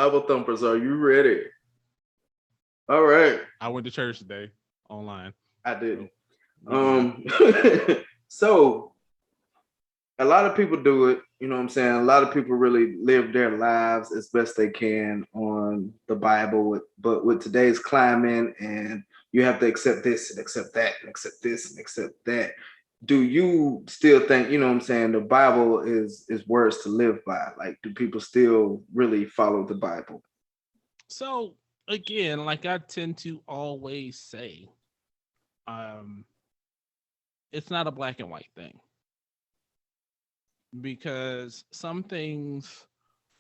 Bible thumpers, are you ready? All right. I went to church today online. I didn't. So, So a lot of people do it, you know what I'm saying? A lot of people really live their lives as best they can on the Bible, but with today's climate and you have to accept this and accept that and accept this and accept that. Do you still think, you know what I'm saying, the Bible is words to live by? Like, do people still really follow the Bible? so again, like I tend to always say, um, it's not a black and white thing because some things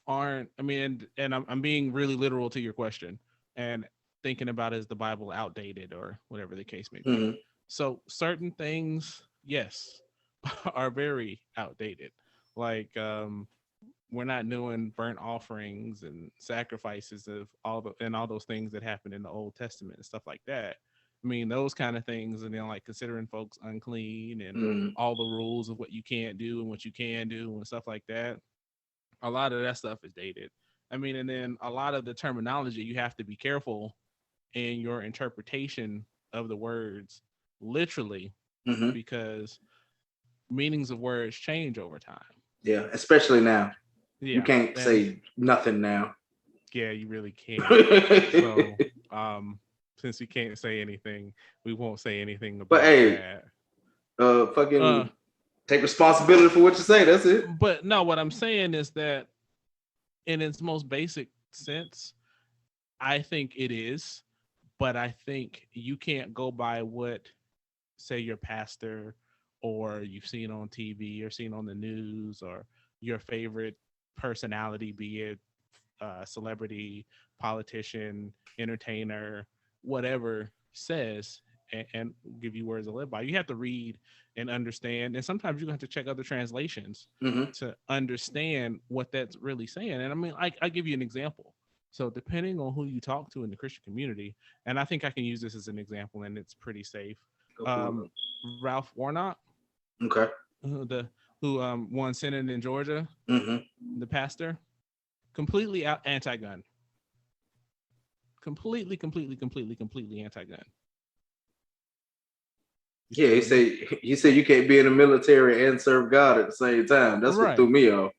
aren't. I mean, and I'm being really literal to your question and thinking about is the Bible outdated or whatever the case may be. Mhm. So certain things, yes, are very outdated. Like we're not doing burnt offerings and sacrifices of all those things that happened in the Old Testament and stuff like that. I mean, those kind of things, and then like considering folks unclean and Mhm. all the rules of what you can't do and what you can do and stuff like that. A lot of that stuff is dated. I mean, and then a lot of the terminology you have to be careful in your interpretation of the words, literally, Mhm. because meanings of words change over time. Yeah, especially now. You Yeah, can't and say nothing now. yeah, you really can't. So, since you can't say anything, we won't say anything But about hey, that. Uh, fucking take responsibility for what you say. That's it. but no, what I'm saying is that in its most basic sense, I think it is, but I think you can't go by what, say, your pastor or you've seen on TV or seen on the news or your favorite personality, be it celebrity, politician, entertainer, whatever, says and give you words to live by. You have to read and understand, and sometimes you have to check other translations Hmm. to understand what that's really saying. And I mean, I give you an example. So depending on who you talk to in the Christian community, and I think I can use this as an example, and it's pretty safe. Go for Um, Ralph Warnock, it. Okay. who won Senate in Georgia, Hmm. the pastor, completely anti-gun, completely anti-gun. You Yeah, still with me? he said you can't be in the military and serve God at the same time. That's what threw Right, me off.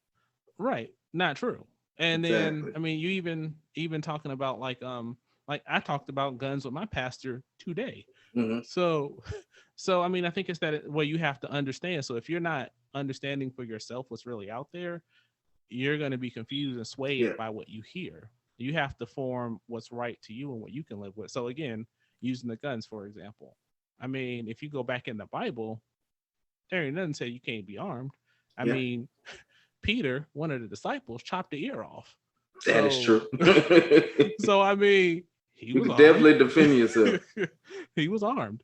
right. Not true. And then Exactly. I mean, you even talking about like I talked about guns with my pastor today. Hmm. So so I mean, I think it's that where you have to understand. So if you're not understanding for yourself what's really out there, you're going to be confused and Yeah. swayed by what you hear. You have to form what's right to you and what you can live with. So again, using the guns for example. I mean, if you go back in the Bible, there ain't nothing say you can't be armed. I Yeah. mean, Peter, one of the disciples, chopped the ear off. That is So, true. so I mean, he You was could armed. definitely defend yourself. He was armed.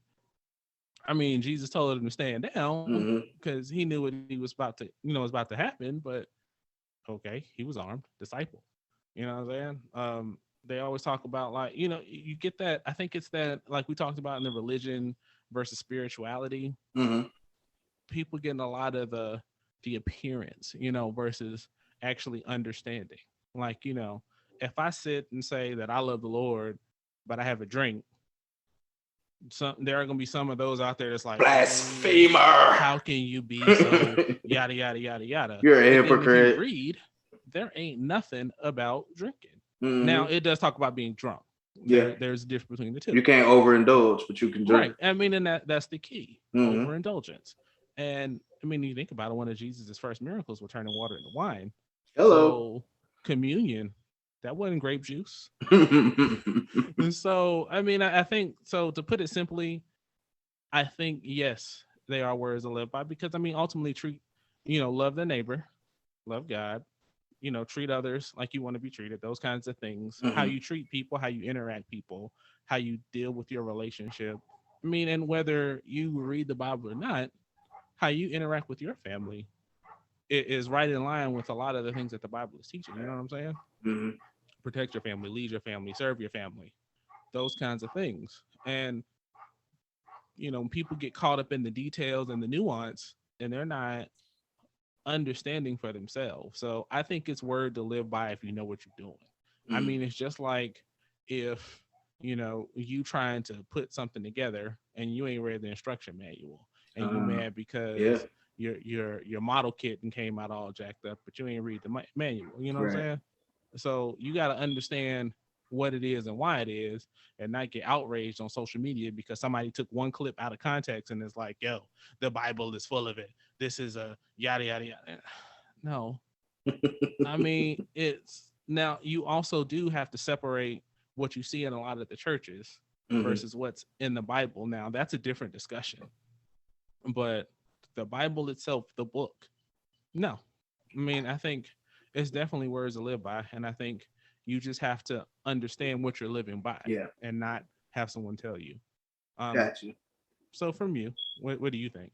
I mean, Jesus told him to stand down Hmm. because he knew what he was about to, was about to happen. But okay, he was armed, disciple. You know what I'm saying? They always talk about like, you get that. I think it's that like we talked about in the religion versus spirituality. Hmm. People getting a lot of the appearance, versus actually understanding. Like, if I sit and say that I love the Lord, but I have a drink, there are gonna be some of those out there that's like, Blasphemer. how can you be so yada yada yada yada? You're a But then if you hypocrite. read, there ain't nothing about drinking. Now Hmm. it does talk about being drunk. Yeah. There's a difference between the two. You can't overindulge, but you can drink. Right. I mean, and that's the key. Hmm. Overindulgence. And I mean, you think about it, one of Jesus' first miracles was turning water into wine. Hello. So communion, that wasn't grape juice. And so I mean, I think so to put it simply, I think yes, they are words to live by because I mean ultimately love the neighbor, love God, treat others like you want to be treated, those kinds of things. How Hmm. you treat people, how you interact people, how you deal with your relationship. I mean, and whether you read the Bible or not, how you interact with your family is right in line with a lot of the things that the Bible is teaching. You know what I'm saying? Hmm. Protect your family, lead your family, serve your family, those kinds of things. And people get caught up in the details and the nuance, and they're not understanding for themselves. So I think it's word to live by if you know what you're doing. I mean, it's just like if you trying to put something together and you ain't read the instruction manual and you mad Yeah. because your model kit and came out all jacked up, but you ain't read the manual. You know what I'm Right. saying? So you got to understand what it is and why it is, and not get outraged on social media because somebody took one clip out of context and is like, "Yo, the Bible is full of it. This is a yada yada yada." No, I mean it's now you also do have to separate what you see in a lot of the churches Mhm. versus what's in the Bible. Now that's a different discussion, but the Bible itself, the book, no. I mean, I think it's definitely words to live by. And I think you just have to understand what you're living by Yeah. and not have someone tell you. Um, Got you. so from you, what do you think?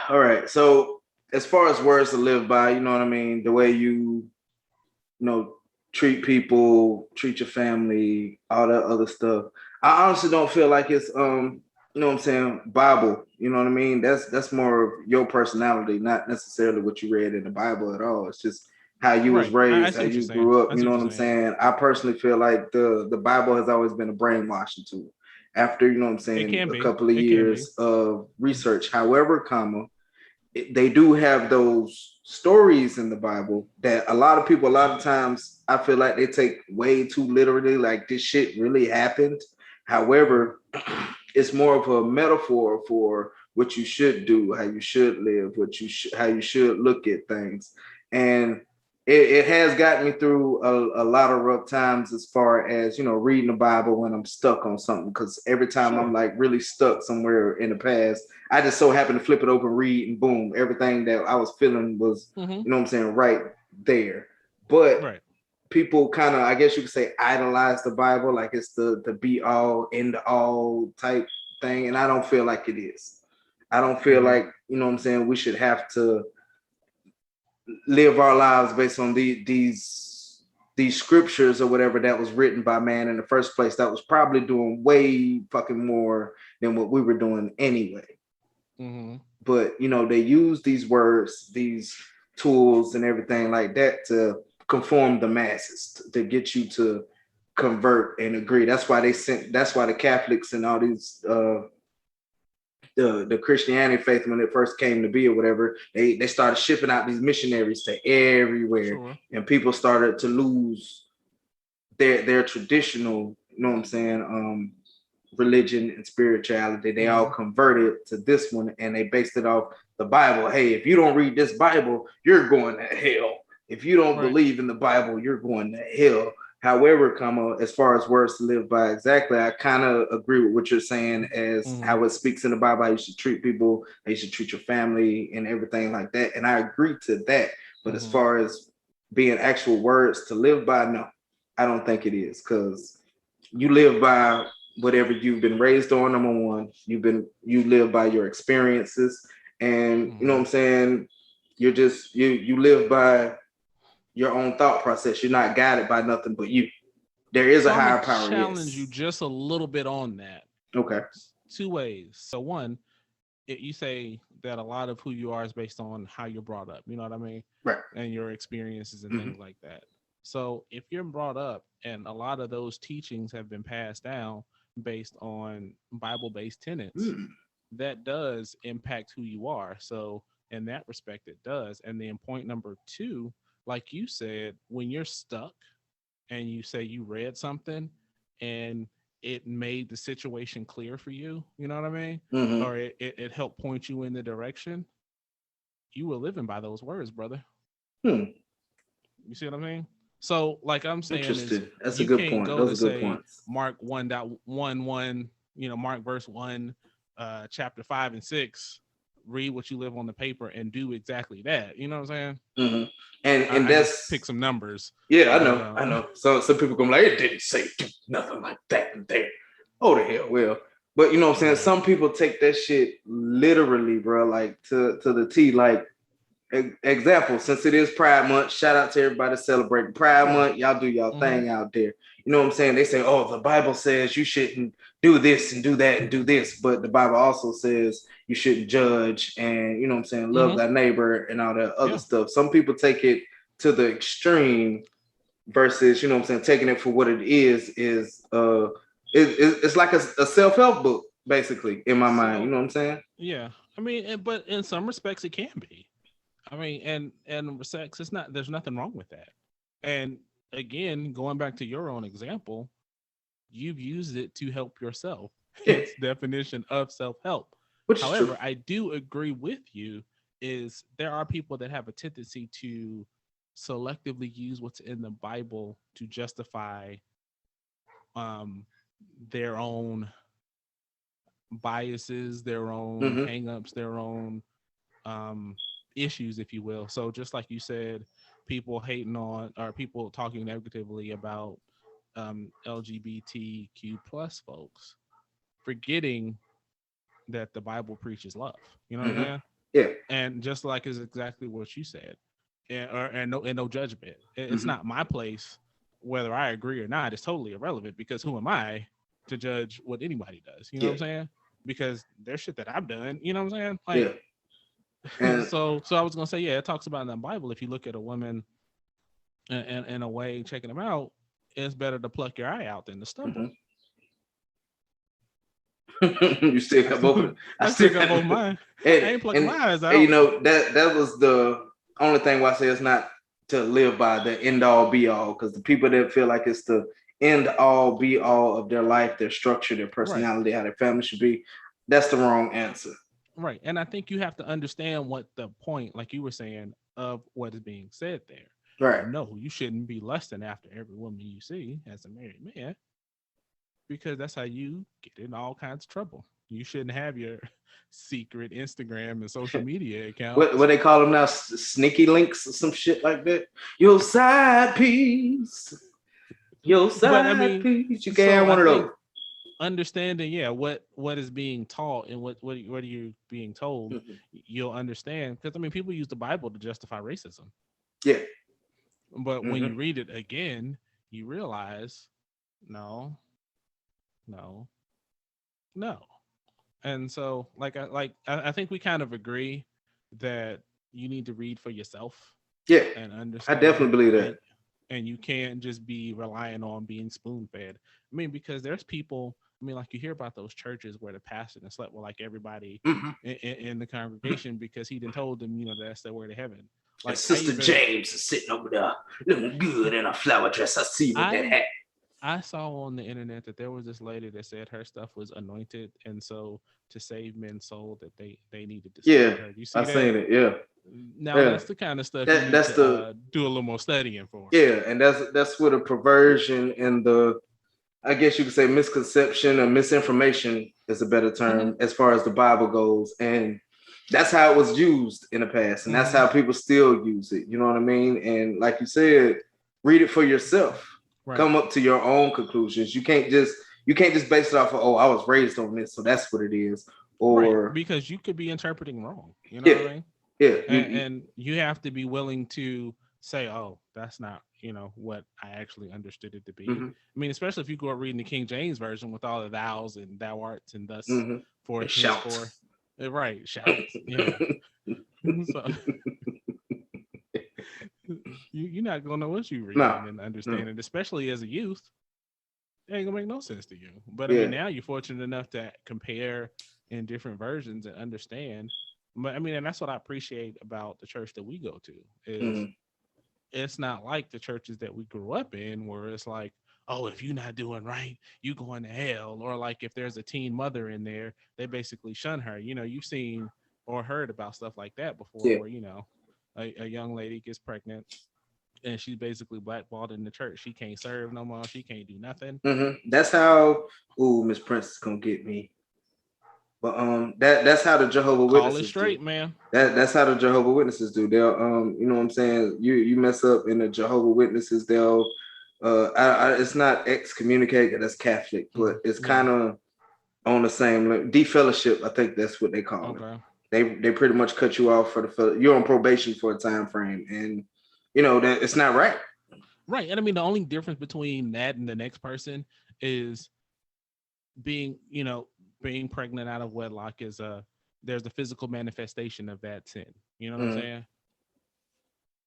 All right. So as far as words to live by, you know what I mean? The way you know, treat people, treat your family, all that other stuff. I honestly don't feel like it's you know what I'm saying, Bible. You know what I mean? That's more of your personality, not necessarily what you read in the Bible at all. It's just how you was Right. I raised, how see what you're you saying. grew up. I You see know what what you're I'm saying. saying? I personally feel like the Bible has always been a brainwashing tool. After, you know what I'm It saying, can a be. couple of It can be. years of research, however, they do have those stories in the Bible that a lot of people, a lot of times, I feel like they take way too literally, like this shit really happened. However, it's more of a metaphor for what you should do, how you should live, how you should look at things. And it has gotten me through a lot of rough times as far as, you know, reading the Bible when I'm stuck on something. Because every time I'm Sure. like really stuck somewhere in the past, I just so happen to flip it open, read, and boom, everything that I was feeling was, Mm-hmm. you know what I'm saying, right there. But Right. people kind of, I guess you could say, idolize the Bible like it's the be all, end all type thing. And I don't feel like it is. I don't feel Mm-hmm. like, you know what I'm saying, we should have to live our lives based on these scriptures or whatever that was written by man in the first place that was probably doing way fucking more than what we were doing anyway. Mm-hmm. But you know, they use these words, these tools and everything like that to conform the masses, to get you to convert and agree. That's why the Catholics and all these the Christianity faith, when it first came to be or whatever, they started shipping out these missionaries to everywhere, Sure. and people started to lose their traditional, you know what I'm saying, religion and spirituality. They all Mm-hmm. converted to this one, and they based it off the Bible. Hey, if you don't read this Bible, you're going to hell. If you don't Right. believe in the Bible, you're going to hell. However, as far as words to live by, exactly, I kind of agree with what you're saying as Mm-hmm. how it speaks in the Bible, how you should treat people, how you should treat your family and everything like that. And I agree to that. But as Mm-hmm. far as being actual words to live by, no, I don't think it is, because you live by whatever you've been raised on. Number one, you live by your experiences, and you know what Mm-hmm. I'm saying, you live by your own thought process. You're not guided by nothing but you. There is a So I'm gonna higher power, challenge you yes. just a little bit on that. Okay. Two ways. So one, you say that a lot of who you are is based on how you're brought up. You know what I mean? Right. And your experiences and Mm-hmm. things like that. So if you're brought up and a lot of those teachings have been passed down based on Bible based tenets, Mm. that does impact who you are. So in that respect, it does. And then point number two, like you said, when you're stuck and you say you read something and it made the situation clear for you, you know what I mean? Mm-hmm. Or it helped point you in the direction, you were living by those words, brother. Hmm. You see what I mean? So, like I'm saying, is Interesting. That's a you good can't point. go Those to are good say points. Mark 1.11, Mark verse 1, chapter 5 and 6, read what you live on the paper and do exactly that. You know what I'm saying? Mm-hmm. And I just pick that's, some numbers, yeah, I but know, I know. So some people gonna be like, it didn't say do nothing like that in there. Oh the hell, well. But you know what I'm saying? right. Some people take that shit literally, bro, like to the T. Like, example, since it is Pride Month, shout out to everybody celebrating Pride Sure. Month. Y'all do y'all Mm-hmm. thing out there. You know what I'm saying? They say, oh, the Bible says you shouldn't do this and do that and do this. But the Bible also says you shouldn't judge and, you know what I'm saying, love Mm-hmm. thy neighbor and all that other Yeah. stuff. Some people take it to the extreme versus, you know what I'm saying, taking it for what it is it's like a self-help book, basically, in my mind. You So know what I'm saying? yeah, I mean, but in some respects it can be. I mean, and sex, it's not. There's nothing wrong with that. And again, going back to your own example, you've used it to help yourself. Yeah, It's definition of self-help. which is true. However, I do agree with you is there are people that have a tendency to selectively use what's in the Bible to justify um their own biases, their own Mm-hmm. hangups, their own um issues, if you will. So just like you said, people hating on or people talking negatively about LGBTQ plus folks, forgetting that the Bible preaches love. You know what I'm Mm-hmm. saying? Yeah. And just like is exactly what you said, and no judgment. It's Mm-hmm. not my place whether I agree or not. It's totally irrelevant because who am I to judge what anybody does? You know what Yeah. I'm saying? Because there's shit that I've done. You know what I'm saying? Yeah. Like, And so I was gonna say, yeah, it talks about in the Bible. If you look at a woman in a way checking them out, it's better to pluck your eye out than to stumble. mm-hmm. You still I got both of still, them. I still got both mine. I ain't plucking my eyes And you out. know that was the only thing why I say it's not to live by the end all be all, because the people that feel like it's the end all be all of their life, their structure, their Right. personality, how their family should be, that's the wrong answer. Right. And I think you have to understand what the point, like you were saying, of what is being said there. Right. No, you shouldn't be lusting after every woman you see as a married man, because that's how you get in all kinds of trouble. You shouldn't have your secret Instagram and social media What accounts. they call them now, sneaky links or some shit like that. Your side piece, your But I side mean, piece. You can't so have I one of think those. understanding, yeah, what is being taught and what are you being told, Mm-hmm. you'll understand. Because I mean, people use the Bible to justify racism. Yeah. But when Mm-hmm. you read it again, you realize, no, no, no. And so, I think we kind of agree that you need to read for yourself Yeah. and I definitely understand, believe that. and you can't just be relying on being spoon fed. I mean, because there's people. I mean, like you hear about those churches where the pastor and slept with like everybody Mm-hmm. in the congregation because he done told them, that's their way to heaven. And Like Sister James is sitting over there looking good in a flower dress. I see with that I hat. I saw on the internet that there was this lady that said her stuff was anointed, and so to save men's soul, that they needed to sleep Yeah, with her. Do you I see seen that? it. Yeah, Now yeah. that's the kind of stuff you need That's to the do a little more studying for. yeah, and that's where the perversion and the, I guess you could say, misconception or misinformation is a better Mm-hmm. term as far as the Bible goes, and that's how it was used in the past, and that's Mm-hmm. how people still use it. You know what I mean? And like you said, read it for yourself. Right. Come up to your own conclusions. You can't just base it off of, oh, I was raised on this, so that's what it is. Right. Or Because you could be interpreting wrong. You know yeah, what I mean? yeah, And you have to be willing to say, oh, that's not, what I actually understood it to be. mm-hmm, I mean, especially if you go up reading the King James version with all the thous and thou arts and thus mm-hmm. forth And shout. henceforth. Right. Shouts. Yeah. So you're not gonna know what you're No, reading and no, understanding, especially as a youth. It ain't gonna make no sense to you. But I yeah, mean, now you're fortunate enough to compare in different versions and understand. But I mean, and that's what I appreciate about the church that we go to is mm-hmm, it's not like the churches that we grew up in where it's like, oh, if you're not doing right, you going to hell. Or like if there's a teen mother in there, they basically shun her. You've seen or heard about stuff like that before yeah. where, a young lady gets pregnant and she's basically blackballed in the church. She can't serve no more. She can't do nothing. Mm-hmm. That's how. Ooh, Miss Prince is gonna get me. But that's how the Jehovah Call it Witnesses do. straight, man. That's how the Jehovah Witnesses do. They'll you know what I'm saying. You mess up in the Jehovah Witnesses, they'll it's not excommunicate. That's Catholic, but it's Yeah. kind of on the same defellowship. I think that's what they call it. Okay. They pretty much cut you off for you're on probation for a time frame, and that it's not right. Right. And I mean, the only difference between that and the next person is being pregnant out of wedlock is there's a physical manifestation of that sin. You know what I'm saying?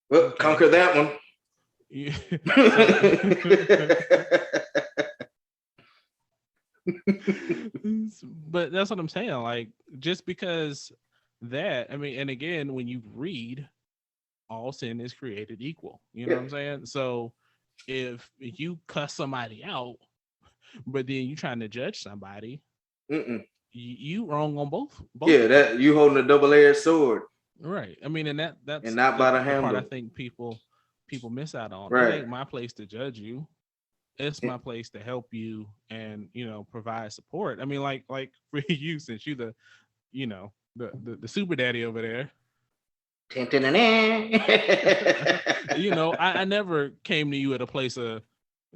Well, Okay. conquer that one. But that's what I'm saying. Like, just because that, I mean, and again, when you read, all sin is created equal. You know what I'm saying? So if you cuss somebody out, but then you trying to judge somebody, you wrong on both. Yeah, that you holding a double-edged sword. Right. I mean, and that's and not by the part handle. I think people miss out on. Right. It ain't my place to judge you. It's my place to help you and provide support. I mean, like for you, since you the the super daddy over there. I never came to you at a place of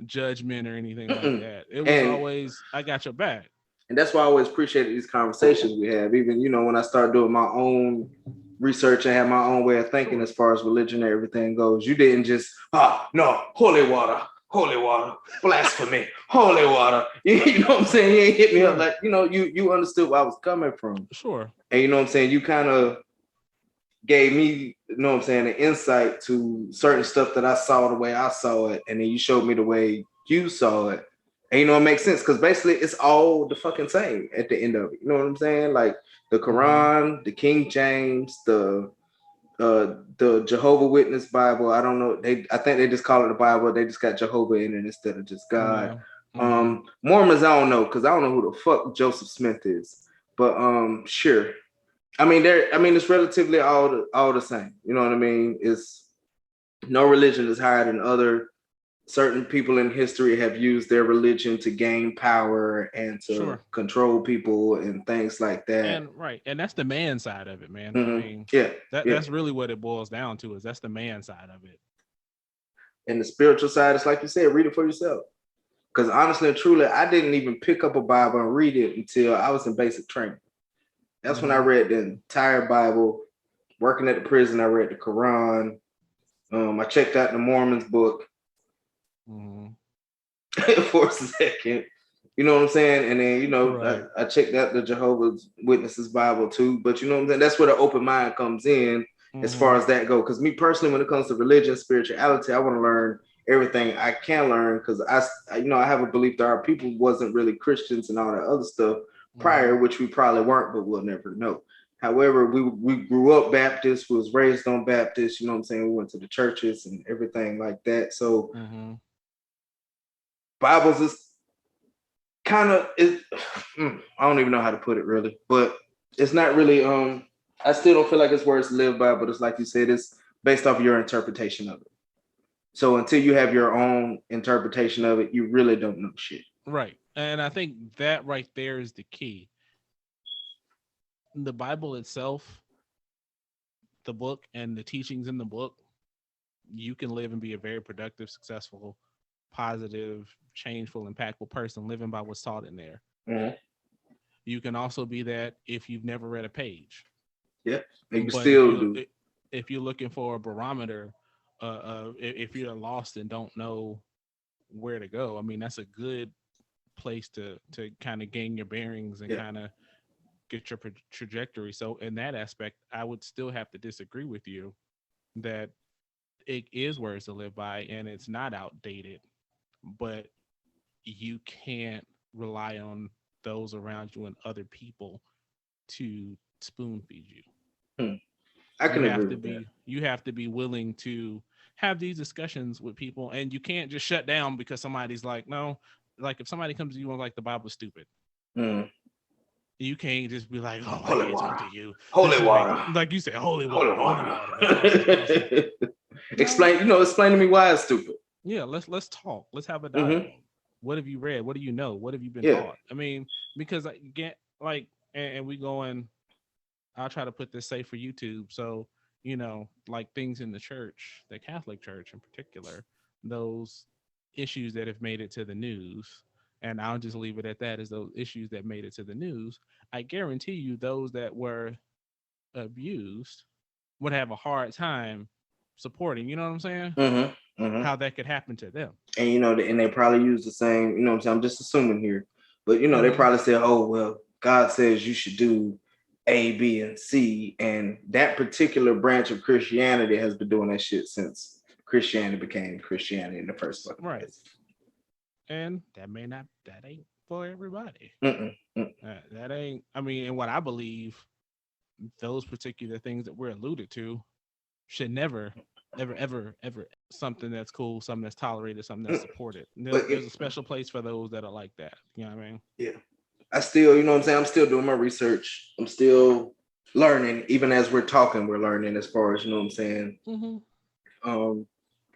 judgment or anything like that. It was always, I got your back. And that's why I always appreciated these conversations we have. Even, when I start doing my own research and have my own way of thinking as far as religion and everything goes, you didn't just, no, holy water, blasphemy, holy water. You know what I'm saying? You ain't hit me up like, you understood where I was coming from. Sure. And you know what I'm saying? You kind of gave me, an insight to certain stuff that I saw the way I saw it. And then you showed me the way you saw it. And it makes sense because basically it's all the fucking same at the end of it. You know what I'm saying? Like the Quran, the King James, the Jehovah Witness Bible. I don't know. I think they just call it the Bible. They just got Jehovah in it instead of just God. Yeah. Mormons, I don't know, because I don't know who the fuck Joseph Smith is. But sure. I mean, it's relatively all the same. You know what I mean? It's no religion is higher than other. Certain people in history have used their religion to gain power and to control people and things like that. And that's the man side of it, man. Mm-hmm. I mean, that's really what it boils down to. Is that's the man side of it. And the spiritual side is like you said, read it for yourself. Because honestly and truly, I didn't even pick up a Bible and read it until I was in basic training. That's when I read the entire Bible. Working at the prison, I read the Quran. I checked out the Mormons book. For a second, you know what I'm saying? And then, I checked out the Jehovah's Witnesses Bible too, but you know what I'm saying? That's where the open mind comes in as far as that goes. Because me personally, when it comes to religion, spirituality, I want to learn everything I can learn because I have a belief that our people wasn't really Christians and all that other stuff prior, which we probably weren't, but we'll never know. However, we grew up Baptist, was raised on Baptist, you know what I'm saying? We went to the churches and everything like that. So Bibles is kind of, I don't even know how to put it really, but it's not really, I still don't feel like it's words to live by, but it's like you said, it's based off of your interpretation of it. So until you have your own interpretation of it, you really don't know shit. Right. And I think that right there is the key. The Bible itself, the book and the teachings in the book, you can live and be a very productive, successful, positive, changeful, impactful person living by what's taught in there. You can also be that if you've never read a page. Yeah, and you still do. If you're looking for a barometer, if you're lost and don't know where to go, I mean, that's a good place to kind of gain your bearings and kind of get your trajectory. So in that aspect, I would still have to disagree with you that it is words to live by and it's not outdated, but you can't rely on those around you and other people to spoon feed you. I can agree with that. You have to be willing to have these discussions with people, and you can't just shut down because somebody's like, no, like if somebody comes to you and like the Bible's stupid. You can't just be like, oh, holy water. To you. Holy water. Like you said, holy water. Awesome. Explain to me why it's stupid. Yeah, let's talk. Let's have a dialogue. What have you read? What do you know? What have you been taught? I mean, because I get like, and we going, I'll try to put this safe for YouTube. So, like things in the church, the Catholic Church in particular, those issues that have made it to the news, and I'll just leave it at that, as those issues that made it to the news, I guarantee you those that were abused would have a hard time supporting, you know what I'm saying? How that could happen to them. And, and they probably use the same, I'm just assuming here, but, they probably say, oh, well, God says you should do A, B, and C. And that particular branch of Christianity has been doing that shit since Christianity became Christianity in the first place. Right. And that ain't for everybody. That ain't, I mean, and what I believe, those particular things that we're alluded to should never, ever, something that's cool, something that's tolerated, something that's supported. There's a special place for those that are like that. You know what I mean? Yeah. I still, you know what I'm saying? I'm still doing my research. I'm still learning. Even as we're talking, we're learning as far as, you know what I'm saying?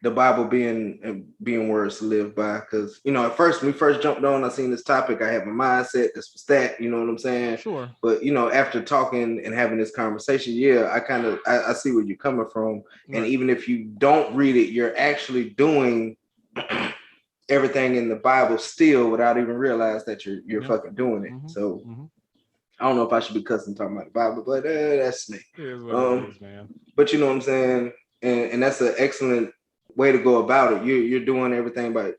The Bible being words to live by. Because, you know, at first, when we first jumped on, I seen this topic. I had my mindset. This was that, you know what I'm saying? Sure. But, you know, after talking and having this conversation, yeah, I see where you're coming from. Right. And even if you don't read it, you're actually doing everything in the Bible still without even realize that you're fucking doing it. So I don't know if I should be cussing talking about the Bible, but that's me. It is what it is, man. But you know what I'm saying? And that's an excellent way to go about it. You're doing everything by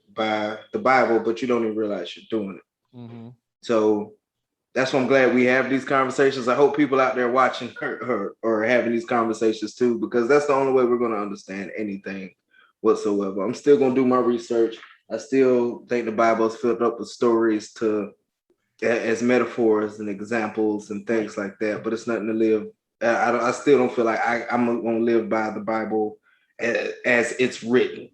the Bible, but you don't even realize you're doing it. So that's why I'm glad we have these conversations. I hope people out there watching her or having these conversations too, because that's the only way we're going to understand anything whatsoever. I'm still going to do my research. I still think the Bible is filled up with stories as metaphors and examples and things like that, but it's nothing to live. I still don't feel like I'm going to live by the Bible as it's written,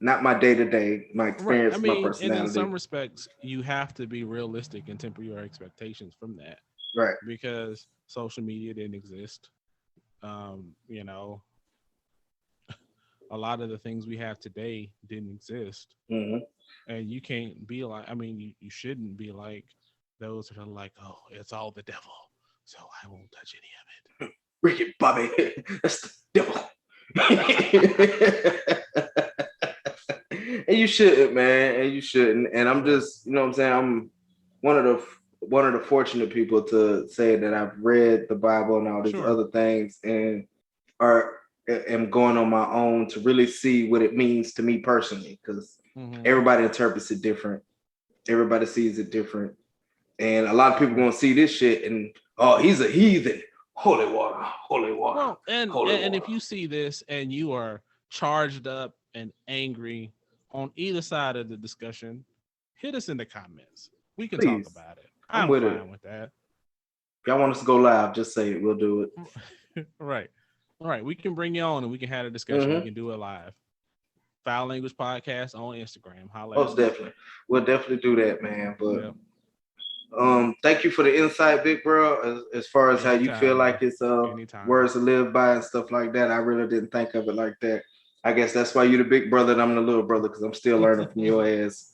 not my day-to-day, my experience, right. I mean, my personality. And in some respects, you have to be realistic and temper your expectations from that. Right. Because social media didn't exist. You know, a lot of the things we have today didn't exist. And you can't be like, I mean, you shouldn't be like those that are like, oh, it's all the devil, so I won't touch any of it. Ricky Bobby, that's the devil. And you shouldn't, man. And you shouldn't. And I'm just, you know what I'm saying? I'm one of the fortunate people to say that I've read the Bible and all these other things and am going on my own to really see what it means to me personally, because everybody interprets it different. Everybody sees it different. And a lot of people going to see this shit and, oh, he's a heathen. Holy water. Well, and if you see this and you are charged up and angry on either side of the discussion, hit us in the comments. We can talk about it. I'm fine with that. If y'all want us to go live, just say it. We'll do it. Right. All right. We can bring you on and we can have a discussion. We can do it live. Fowl Language Podcast on Instagram. Most definitely. We'll definitely do that, man. But thank you for the insight, big bro. As far as how you feel like it's words to live by and stuff like that. I really didn't think of it like that. I guess that's why you're the big brother and I'm the little brother, because I'm still learning from your ass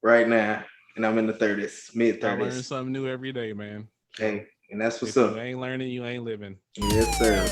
right now. And I'm in the 30s, mid-30s. I learn something new every day, man. Hey, and that's what's up. If you ain't learning, you ain't living. Yes, sir.